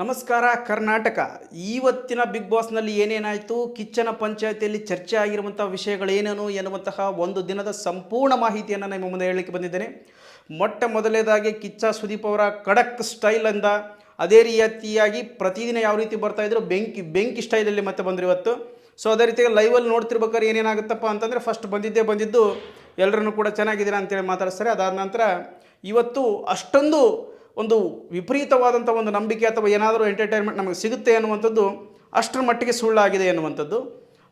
ನಮಸ್ಕಾರ ಕರ್ನಾಟಕ. ಇವತ್ತಿನ ಬಿಗ್ ಬಾಸ್ನಲ್ಲಿ ಏನೇನಾಯಿತು, ಕಿಚ್ಚನ ಪಂಚಾಯತಿಯಲ್ಲಿ ಚರ್ಚೆ ಆಗಿರುವಂಥ ವಿಷಯಗಳೇನೇನು ಎನ್ನುವಂತಹ ಒಂದು ದಿನದ ಸಂಪೂರ್ಣ ಮಾಹಿತಿಯನ್ನು ನಿಮ್ಮ ಮುಂದೆ ಹೇಳಲಿಕ್ಕೆ ಬಂದಿದ್ದೇನೆ. ಮೊಟ್ಟ ಮೊದಲನೇದಾಗಿ ಕಿಚ್ಚ ಸುದೀಪ್ ಅವರ ಖಡಕ್ ಸ್ಟೈಲ್ ಅಂದ, ಅದೇ ರೀತಿಯಾಗಿ ಪ್ರತಿದಿನ ಯಾವ ರೀತಿ ಬರ್ತಾಯಿದ್ರು ಬೆಂಕಿ ಸ್ಟೈಲಲ್ಲಿ ಮತ್ತೆ ಬಂದರು ಇವತ್ತು. ಸೊ ಅದೇ ರೀತಿಯಾಗಿ ಲೈವಲ್ಲಿ ನೋಡ್ತಿರ್ಬೇಕಾದ್ರೆ ಏನೇನಾಗುತ್ತಪ್ಪ ಅಂತಂದರೆ ಫಸ್ಟ್ ಬಂದಿದ್ದು ಎಲ್ಲರನ್ನೂ ಕೂಡ ಚೆನ್ನಾಗಿದ್ದೀರಾ ಅಂತೇಳಿ ಮಾತಾಡಿಸ್ತಾರೆ. ಅದಾದ ನಂತರ ಇವತ್ತು ಅಷ್ಟೊಂದು ಒಂದು ವಿಪರೀತವಾದಂಥ ಒಂದು ನಂಬಿಕೆ ಅಥವಾ ಏನಾದರೂ ಎಂಟರ್ಟೈನ್ಮೆಂಟ್ ನಮಗೆ ಸಿಗುತ್ತೆ ಅನ್ನುವಂಥದ್ದು ಅಷ್ಟರ ಮಟ್ಟಿಗೆ ಸುಳ್ಳಾಗಿದೆ ಅನ್ನುವಂಥದ್ದು.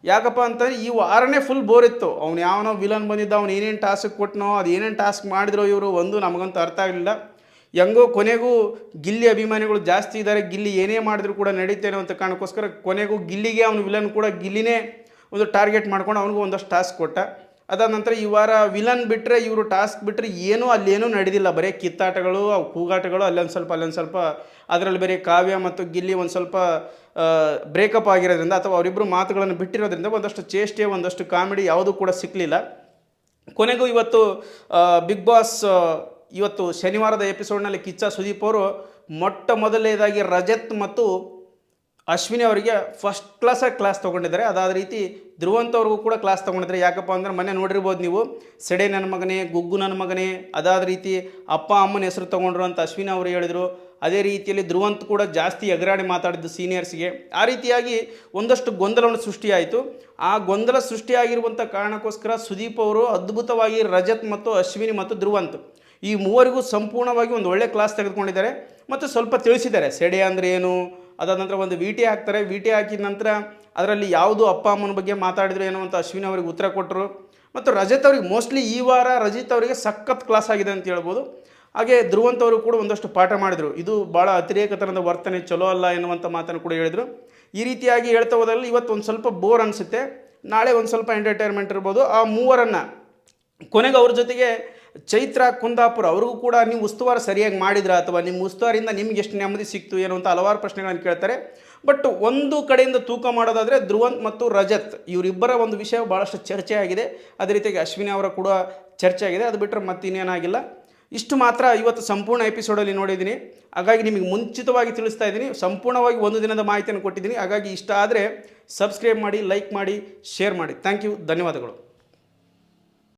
ಯಾಕಪ್ಪ ಅಂತಂದರೆ ಈ ವಾರನೇ ಫುಲ್ ಬೋರ್ ಇತ್ತು. ಅವ್ನು ಯಾವನೋ ವಿಲನ್ ಬಂದಿದ್ದ, ಅವ್ನು ಏನೇನು ಟಾಸ್ಕ್ ಕೊಟ್ಟನೋ, ಅದು ಏನೇನು ಟಾಸ್ಕ್ ಮಾಡಿದ್ರೋ ಇವರು ಒಂದು ನಮಗಂತೂ ಅರ್ಥ ಆಗಲಿಲ್ಲ. ಹೆಂಗೋ ಕೊನೆಗೂ ಗಿಲ್ಲಿ ಅಭಿಮಾನಿಗಳು ಜಾಸ್ತಿ ಇದ್ದಾರೆ, ಗಿಲ್ಲಿ ಏನೇ ಮಾಡಿದ್ರು ಕೂಡ ನಡೀತೇನೆ ಅಂತ ಕಾರಣಕ್ಕೋಸ್ಕರ ಕೊನೆಗೂ ಗಿಲ್ಲಿಗೆ ಅವನು ವಿಲನ್ ಕೂಡ ಗಿಲ್ಲಿನೇ ಒಂದು ಟಾರ್ಗೆಟ್ ಮಾಡ್ಕೊಂಡು ಅವನಿಗೂ ಒಂದಷ್ಟು ಟಾಸ್ಕ್ ಕೊಟ್ಟ. ಅದಾದ ನಂತರ ಈ ವಾರ ವಿಲನ್ ಬಿಟ್ಟರೆ ಇವರು ಟಾಸ್ಕ್ ಬಿಟ್ಟರೆ ಅಲ್ಲೇನೂ ನಡೆದಿಲ್ಲ, ಬರೀ ಕಿತ್ತಾಟಗಳು, ಅವು ಕೂಗಾಟಗಳು, ಅಲ್ಲೊಂದು ಸ್ವಲ್ಪ ಅದರಲ್ಲಿ ಬರೀ ಕಾವ್ಯ ಮತ್ತು ಗಿಲ್ಲಿ ಒಂದು ಸ್ವಲ್ಪ ಬ್ರೇಕಪ್ ಆಗಿರೋದ್ರಿಂದ ಅಥವಾ ಅವರಿಬ್ಬರು ಮಾತುಗಳನ್ನು ಬಿಟ್ಟಿರೋದ್ರಿಂದ ಒಂದಷ್ಟು ಚೇಷ್ಟೆ, ಒಂದಷ್ಟು ಕಾಮಿಡಿ ಯಾವುದೂ ಕೂಡ ಸಿಕ್ಕಲಿಲ್ಲ. ಕೊನೆಗೂ ಇವತ್ತು ಬಿಗ್ ಬಾಸ್ ಇವತ್ತು ಶನಿವಾರದ ಎಪಿಸೋಡ್ನಲ್ಲಿ ಕಿಚ್ಚ ಸುದೀಪ್ ಅವರು ಮೊಟ್ಟ ಮೊದಲನೇದಾಗಿ ರಜತ್ ಮತ್ತು ಅಶ್ವಿನಿ ಅವರಿಗೆ ಫಸ್ಟ್ ಕ್ಲಾಸ್ ತೊಗೊಂಡಿದ್ದಾರೆ. ಅದಾದ ರೀತಿ ಧ್ರುವಂತವ್ರಿಗೂ ಕೂಡ ಕ್ಲಾಸ್ ತೊಗೊಂಡಿದ್ದಾರೆ. ಯಾಕಪ್ಪ ಅಂದರೆ ಮೊನ್ನೆ ನೋಡಿರ್ಬೋದು ನೀವು, ಸೆಡೆ ನನ್ನ ಮಗನೇ, ಗುಗ್ಗು ನನ್ನ ಮಗನೇ, ಅದಾದ ರೀತಿ ಅಪ್ಪ ಅಮ್ಮನ ಹೆಸರು ತೊಗೊಂಡ್ರು ಅಂತ ಅಶ್ವಿನಿ ಅವರು ಹೇಳಿದರು. ಅದೇ ರೀತಿಯಲ್ಲಿ ಧ್ರುವಂತ್ ಕೂಡ ಜಾಸ್ತಿ ಎಗರಾಡಿ ಮಾತಾಡಿದ್ದು ಸೀನಿಯರ್ಸ್ಗೆ. ಆ ರೀತಿಯಾಗಿ ಒಂದಷ್ಟು ಗೊಂದಲವನ್ನು ಸೃಷ್ಟಿಯಾಯಿತು. ಆ ಗೊಂದಲ ಸೃಷ್ಟಿಯಾಗಿರುವಂಥ ಕಾರಣಕ್ಕೋಸ್ಕರ ಸುದೀಪ್ ಅವರು ಅದ್ಭುತವಾಗಿ ರಜತ್ ಮತ್ತು ಅಶ್ವಿನಿ ಮತ್ತು ಧ್ರುವಂತ್ ಈ ಮೂವರಿಗೂ ಸಂಪೂರ್ಣವಾಗಿ ಒಂದು ಒಳ್ಳೆ ಕ್ಲಾಸ್ ತೆಗೆದುಕೊಂಡಿದ್ದಾರೆ ಮತ್ತು ಸ್ವಲ್ಪ ತಿಳಿಸಿದ್ದಾರೆ ಸೆಡೆ ಅಂದರೆ ಏನು. ಅದಾದ ನಂತರ ಒಂದು ವಿಟಿ ಹಾಕ್ತಾರೆ. ವಿಟಿ ಹಾಕಿದ ನಂತರ ಅದರಲ್ಲಿ ಯಾವುದು ಅಪ್ಪ ಅಮ್ಮನ ಬಗ್ಗೆ ಮಾತಾಡಿದ್ರು ಏನೋ ಅಂತ ಅಶ್ವಿನಿ ಅವರಿಗೆ ಉತ್ತರ ಕೊಟ್ಟರು. ಮತ್ತು ರಜತ್ ಅವ್ರಿಗೆ ಮೋಸ್ಟ್ಲಿ ಈ ವಾರ ರಜಿತ್ ಅವರಿಗೆ ಸಖತ್ ಕ್ಲಾಸ್ ಆಗಿದೆ ಅಂತ ಹೇಳ್ಬೋದು. ಹಾಗೆ ಧ್ರುವಂತ್ ಅವರು ಕೂಡ ಒಂದಷ್ಟು ಪಾಠ ಮಾಡಿದರು. ಇದು ಭಾಳ ಅತಿರೇಕತನದ ವರ್ತನೆ, ಚಲೋ ಅಲ್ಲ ಎನ್ನುವಂಥ ಮಾತನ್ನು ಕೂಡ ಹೇಳಿದರು. ಈ ರೀತಿಯಾಗಿ ಹೇಳ್ತಾ ಹೋದಲ್ಲಿ ಇವತ್ತು ಒಂದು ಸ್ವಲ್ಪ ಬೋರ್ ಅನಿಸುತ್ತೆ, ನಾಳೆ ಒಂದು ಸ್ವಲ್ಪ ಎಂಟರ್ಟೈನ್ಮೆಂಟ್ ಇರ್ಬೋದು. ಆ ಮೂವರನ್ನು ಕೊನೆಗೆ ಅವ್ರ ಜೊತೆಗೆ ಚೈತ್ರ ಕುಂದಾಪುರ ಅವ್ರಿಗೂ ಕೂಡ ನೀವು ಉಸ್ತುವಾರಿ ಸರಿಯಾಗಿ ಮಾಡಿದ್ರ ಅಥವಾ ನಿಮ್ಮ ಉಸ್ತುವಾರಿಯಿಂದ ನಿಮ್ಗೆ ಎಷ್ಟು ನೆಮ್ಮದಿ ಸಿಕ್ತು ಏನೋ ಅಂತ ಹಲವಾರು ಪ್ರಶ್ನೆಗಳನ್ನು ಕೇಳ್ತಾರೆ. ಬಟ್ ಒಂದು ಕಡೆಯಿಂದ ತೂಕ ಮಾಡೋದಾದರೆ ಧ್ರುವಂತ್ ಮತ್ತು ರಜತ್ ಇವರಿಬ್ಬರ ಒಂದು ವಿಷಯ ಭಾಳಷ್ಟು ಚರ್ಚೆ ಆಗಿದೆ. ಅದೇ ರೀತಿಯಾಗಿ ಅಶ್ವಿನಿ ಅವರ ಕೂಡ ಚರ್ಚೆ ಆಗಿದೆ. ಅದು ಬಿಟ್ಟರೆ ಮತ್ತಿನ್ನೇನಾಗಿಲ್ಲ. ಇಷ್ಟು ಮಾತ್ರ ಇವತ್ತು ಸಂಪೂರ್ಣ ಎಪಿಸೋಡಲ್ಲಿ ನೋಡಿದ್ದೀನಿ. ಹಾಗಾಗಿ ನಿಮಗೆ ಮುಂಚಿತವಾಗಿ ತಿಳಿಸ್ತಾ ಇದ್ದೀನಿ, ಸಂಪೂರ್ಣವಾಗಿ ಒಂದು ದಿನದ ಮಾಹಿತಿಯನ್ನು ಕೊಟ್ಟಿದ್ದೀನಿ. ಹಾಗಾಗಿ ಇಷ್ಟ ಆದರೆ ಸಬ್ಸ್ಕ್ರೈಬ್ ಮಾಡಿ, ಲೈಕ್ ಮಾಡಿ, ಶೇರ್ ಮಾಡಿ. ಥ್ಯಾಂಕ್ ಯು, ಧನ್ಯವಾದಗಳು.